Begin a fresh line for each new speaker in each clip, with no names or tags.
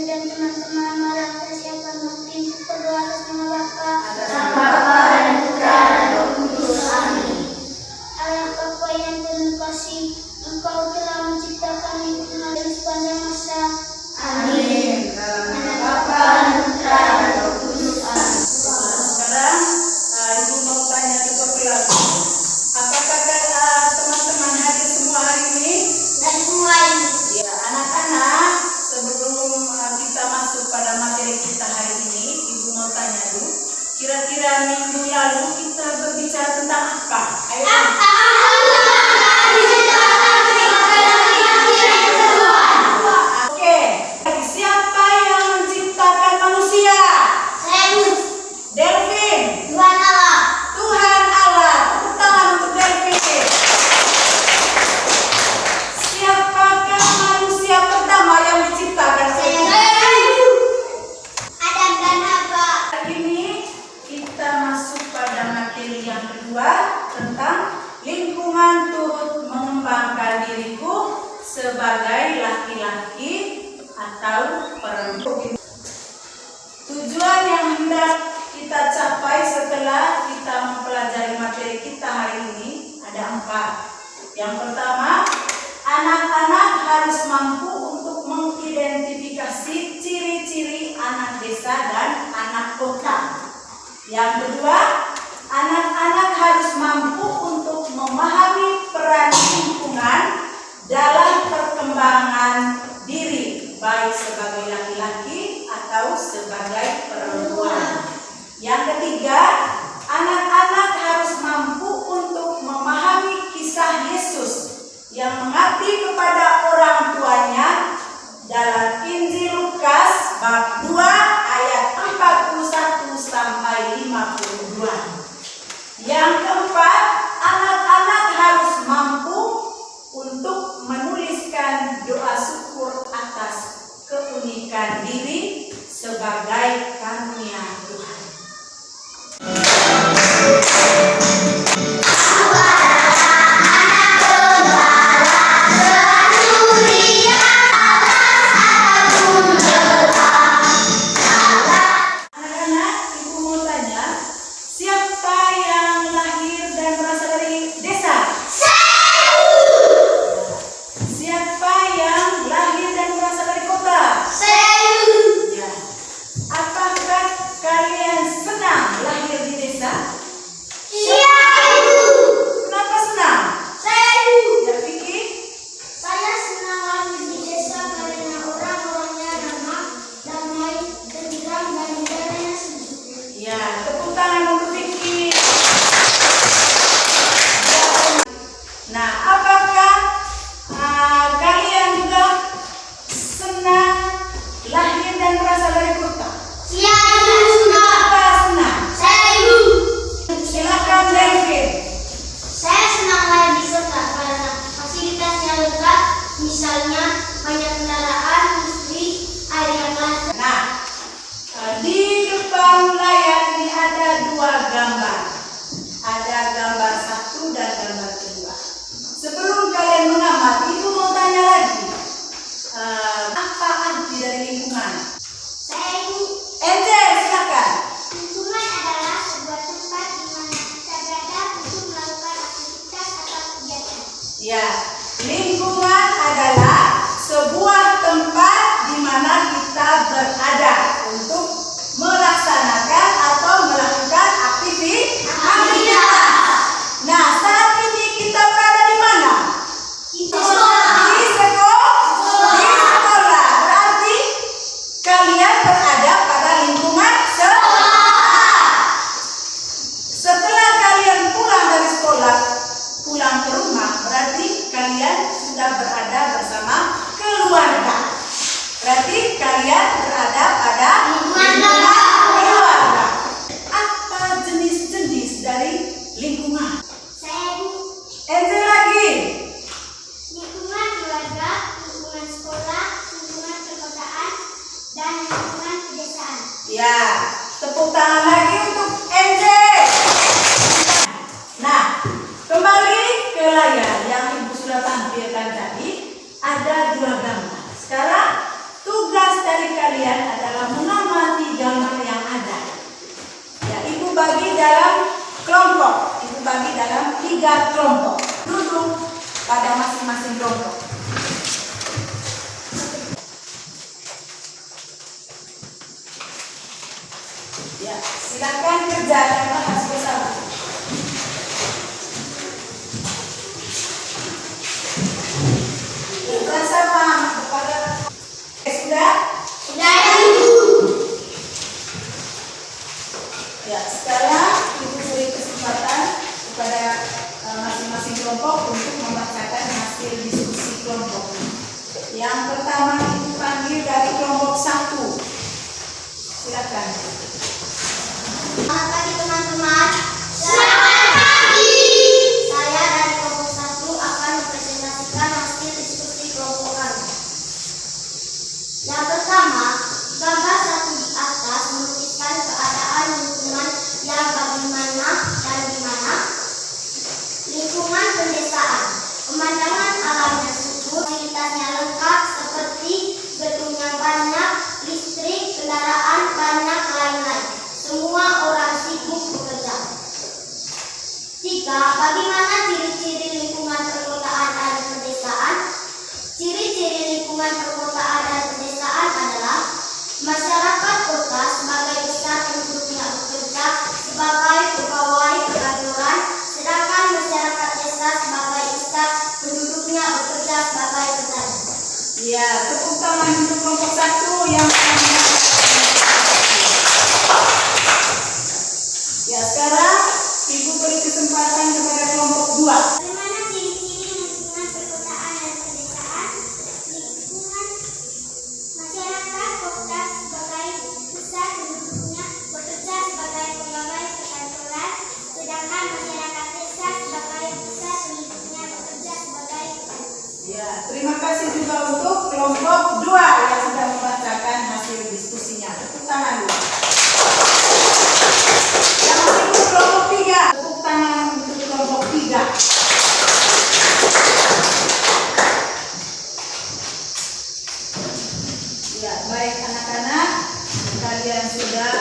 dan teman-teman, mari kita siapkan mungkin berdoa atas nama Bapa,
atas nama Bapa dan Putra dan Roh Kudus. Amin.
Allah Bapa yang penuh kasih, Engkau telah menciptakan lingkungan dan sepanjang masa.
Amin. Dalam nama Bapa dan Putra dan Roh Kudus. Amin. Sekarang Ibu mau tanya ke kelas. Apakah teman-teman hadir semua hari ini?
Dan semua ini.
Ya, anak-anak, sebelum kita masuk pada materi kita hari ini, Ibu mau tanya dulu. Kira-kira minggu lalu kita berbicara tentang apa? Ayo. Oke, siapa yang menciptakan manusia? Delvin.
Tuhan Allah.
Tuhan Allah. Tepuk tangan untuk Delvin. Siapakah manusia pertama yang diciptakan?
Adam dan Hawa.
Hari ini kita masuk pada materi yang kedua tentang lingkungan turut mengembangkan diriku sebagai laki-laki atau perempuan. Tujuan yang hendak kita capai setelah kita mempelajari materi kita hari ini ada 4. Yang pertama, anak-anak harus mampu untuk mengidentifikasi ciri-ciri anak desa dan anak kota. Yang kedua, anak-anak harus mampu untuk memahami peran lingkungan dalam perkembangan diri, baik sebagai laki-laki atau sebagai perempuan. Yang ketiga, anak-anak harus mampu untuk memahami kisah Yesus yang mengabdi kepada orang tuanya dalam Injil Lukas bab 2 ayat 41 sampai 52. Yang keempat, anak-anak harus mampu untuk menuliskan doa syukur atas keunikan diri sebagai karunia Tuhan. Anak-anak, Ibu mau tanya, siapa yang lahir dan berasal dari desa? Siapa yang lahir dan berasal dari kota? Ya. Apakah kalian senang lahir di desa? Kenapa senang? Ya, Vicky?
Saya senang lahir di desa karena orang-orangnya ramah, damai, tenteram, dan udaranya sejuk.
Ya, tepuk tangan untuk Vicky. Nah, apakah kalian juga senang lahir dan berasal dari kota? Kenapa senang? Silakan David.
Saya senang lahir di kota karena fasilitasnya lengkap, misalnya banyak kendaraan, listrik, air yang lancar.
Nah, di depan layar ini ada 2 gambar. Ada gambar 1 dan gambar 2. Sebelum kalian mengamati, Ibu mau tanya lagi. Apa arti dari lingkungan? Angel, silakan.
Lingkungan adalah sebuah tempat di mana kita berada untuk melakukan aktivitas atau kegiatan.
Ya, lingkungan adalah sebuah tempat di mana kita berada untuk melaksanakan atau melakukan aktivitas. Nah, saat ini kita berada di mana? Di sekolah. Berarti kalian berada pada lingkungan sekolah. Setelah kalian pulang dari sekolah, pulang ke rumah, berarti kalian sudah berada bersama keluarga. Berarti kalian berada pada lingkungan keluarga. Apa jenis-jenis dari lingkungan? Angel lagi.
Lingkungan keluarga, lingkungan sekolah, lingkungan perkotaan, dan lingkungan pedesaan.
Ya, tepuk tangan lagi untuk Angel. Nah, kembali ke layar yang Ibu sudah tampilkan tadi. Ada 2 gambar. Sekarang tugas dari kalian adalah mengamati gambar yang ada. Ya, ibu bagi dalam kelompok. Ibu bagi dalam 3 kelompok. Duduk pada masing-masing kelompok. Ya, silakan kerja dan bahas bersama. Bersama kepada sudah?
Sudah ya, Ibu.
Ya, sekarang ibu beri kesempatan kepada masing-masing kelompok untuk membacakan hasil diskusi kelompok. Yang pertama ibu panggil dari kelompok 1. Silakan.
Selamat pagi teman-teman. Selamat pagi. Saya dari kelompok 1 akan mempresentasikan hasil diskusi kelompok kami. Yang pertama, gambar 1 di atas melukiskan keadaan lingkungan yang bagaimana dan di mana. Lingkungan pedesaan, pemandangan alamnya subur, fasilitasnya lengkap seperti gedung yang banyak, listrik, kendaraan banyak lain-lain. Semua orang sibuk bekerja. 3. Bagaimana ciri-ciri lingkungan perkotaan dan pedesaan? Ciri-ciri lingkungan perkotaan dan pedesaan adalah masyarakat kota sebagai besar penduduknya bekerja sebagai pegawai perkantoran, sedangkan masyarakat desa sebagai besar penduduknya bekerja sebagai petani.
Ya, tepuk tangan untuk kelompok 1 yang ya, sekarang ibu beri kesempatan kepada kelompok 2.
Bagaimana ciri-ciri lingkungan perkotaan dan pedesaan? Lingkungan masyarakat kota sebagai besar penduduknya bekerja sebagai pegawai perkantoran, sedangkan masyarakat desa sebagai besar penduduknya bekerja sebagai petani.
Ya, terima kasih juga untuk kelompok 2 yang sudah membacakan hasil diskusinya. Tepuk tangan dulu. Yang untuk kelompok 3, tepuk tangan untuk kelompok 3. Ya, baik anak-anak, kalian sudah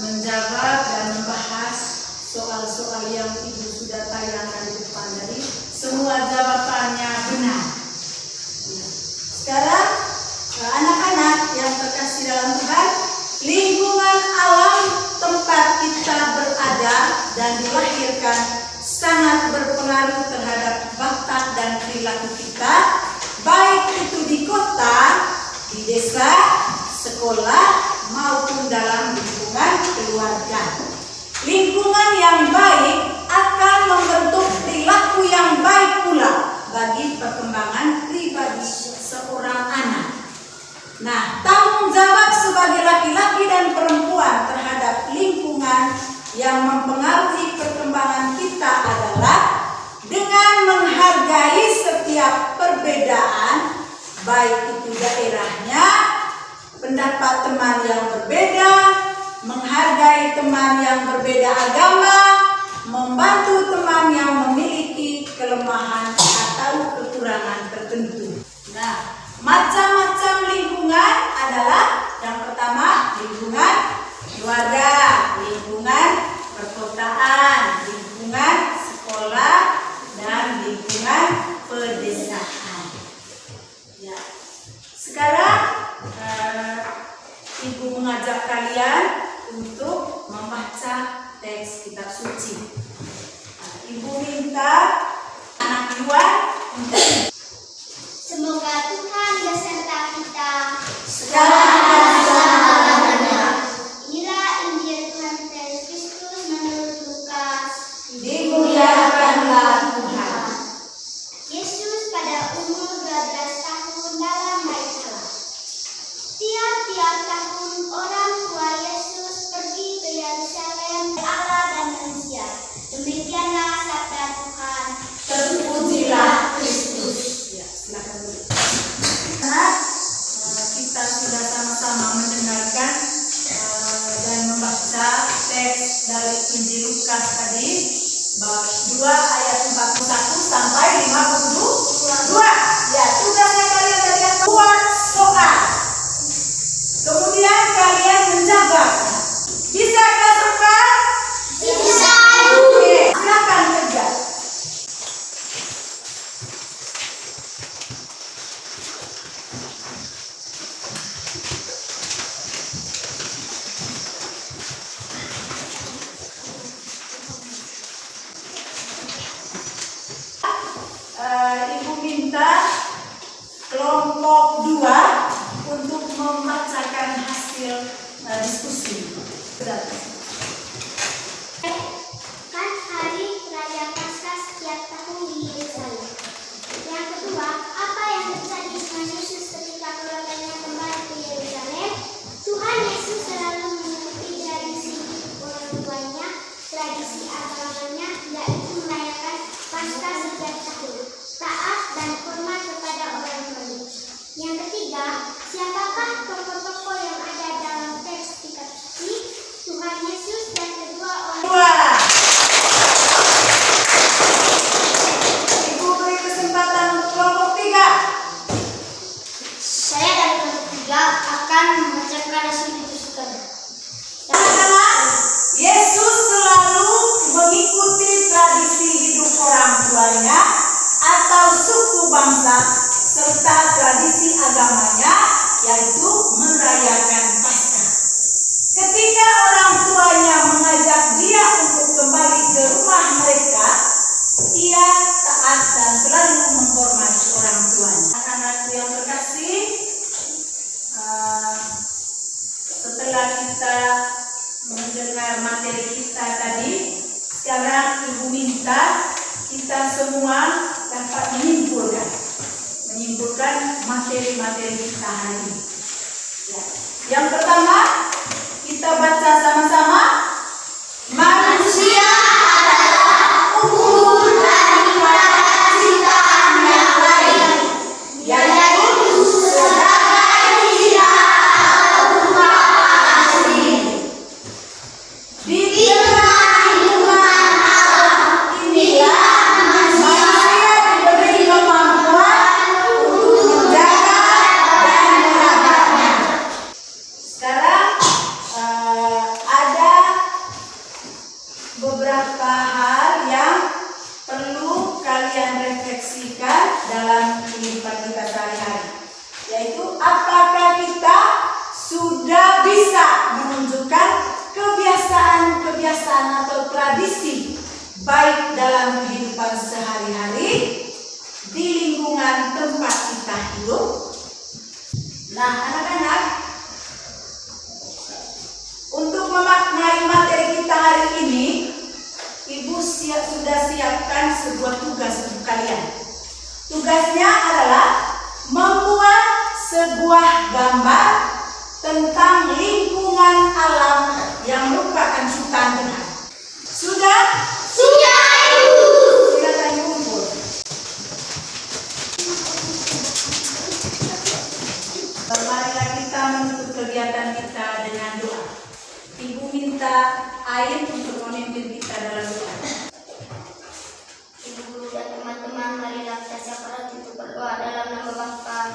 menjawab dan membahas soal-soal yang ibu sudah tayangkan di depan tadi. Semua jawabannya benar. Sekarang anak-anak yang terkasih dalam Tuhan, lingkungan alam tempat kita berada dan dilahirkan sangat berpengaruh terhadap watak dan perilaku kita, baik itu di kota, di desa, sekolah, maupun dalam lingkungan keluarga. Lingkungan yang baik akan membentuk perilaku yang baik pula bagi perkembangan pribadi seorang anak. Nah, tanggung jawab sebagai laki-laki dan perempuan terhadap lingkungan yang mempengaruhi perkembangan kita adalah dengan menghargai setiap perbedaan, baik itu daerahnya, pendapat teman yang berbeda, menghargai teman yang berbeda agama, membantu teman yang memiliki kelemahan atau kekurangan tertentu. Nah, macam-macam lingkungan adalah yang pertama lingkungan keluarga, lingkungan perkotaan, lingkungan sekolah, dan lingkungan pedesaan. Ya. Sekarang ibu mengajak kalian untuk membaca teks kitab suci. Ibu minta anak Yuan untuk
Semoga Tuhan beserta kita
sekarang dan selama-lamanya.
Inilah Injil Tuhan kita Yesus Kristus menurut Lukas.
Dimuliakanlah Tuhan.
Yesus pada umur 12 tahun dalam bait Allah. Tiap-tiap tahun orang tua Yesus pergi ke Yerusalem, Allah dan manusia. Demikianlah sabda Tuhan.
Terpujilah Kristus. Ya, silakan dulu. Nah, kita sudah sama-sama mendengarkan dan membaca teks dari Injil Lukas tadi, bab 2 ayat 41 sampai 52. Ya, tugasnya kalian dari buat soal. Kemudian kemudian kalian menjaga. Bisakah sempat?
Bisa.
Oke, silakan kerja. Ibu minta kelompok 2 untuk membacakan hasil diskusi.
Kan hari raya Paskah setiap tahun di Yerusalem. Yang kedua, apa yang terjadi dengan Yesus ketika keluarganya kembali ke Yerusalem? Tuhan Yesus selalu mengikuti tradisi orang tuanya, tradisi agamanya, yaitu merayakan Paskah setiap tahun, taat dan hormat kepada orang tuanya. Yang ketiga, siapakah tokoh-tokoh yang ada dalam teks kitab suci? Tuhan Yesus dan kedua orang
Dua. Ibu beri kesempatan untuk kelompok 3.
Saya dan kelompok 3 akan membacakan hasil diskusi.
Yesus selalu mengikuti tradisi hidup orang tuanya atau suku bangsa serta tradisi agamanya, yaitu merayakan Paskah. Ketika orang tuanya mengajak dia untuk kembali ke rumah mereka, ia taat dan selalu menghormati orang tuanya. Anak-anakku yang terkasih, setelah kita mendengar materi kita tadi, sekarang Ibu minta kita semua dapat menyimpulkan materi-materi kita hari ini. Ya. Yang pertama, kita baca sama-sama. Manusia adalah ukur daripada ciptaan yang lain, yaitu sebagai dia berupa asli. Di tengah lingkungan alam inilah manusia diberi kemampuan untuk menjaga dan merawatnya. Sekarang ada beberapa hal yang perlu kalian refleksikan dalam kehidupan kita sehari-hari, yaitu apakah kita sudah bisa menunjukkan kebiasaan atau tradisi baik dalam kehidupan sehari-hari di lingkungan tempat kita hidup. Nah, anak-anak, untuk memaknai materi kita hari ini, Ibu sudah siapkan sebuah tugas untuk kalian. Tugasnya adalah membuat sebuah gambar tentang lingkungan alam yang merupakan ciptaan Tuhan. Sudah?
Sudah, Ibu.
Silakan kumpul. Marilah kita menutup kegiatan kita dengan doa. Ibu minta air untuk memimpin kita dalam doa.
Ibu guru dan teman-teman, marilah kita siap untuk berdoa dalam nama Bapa,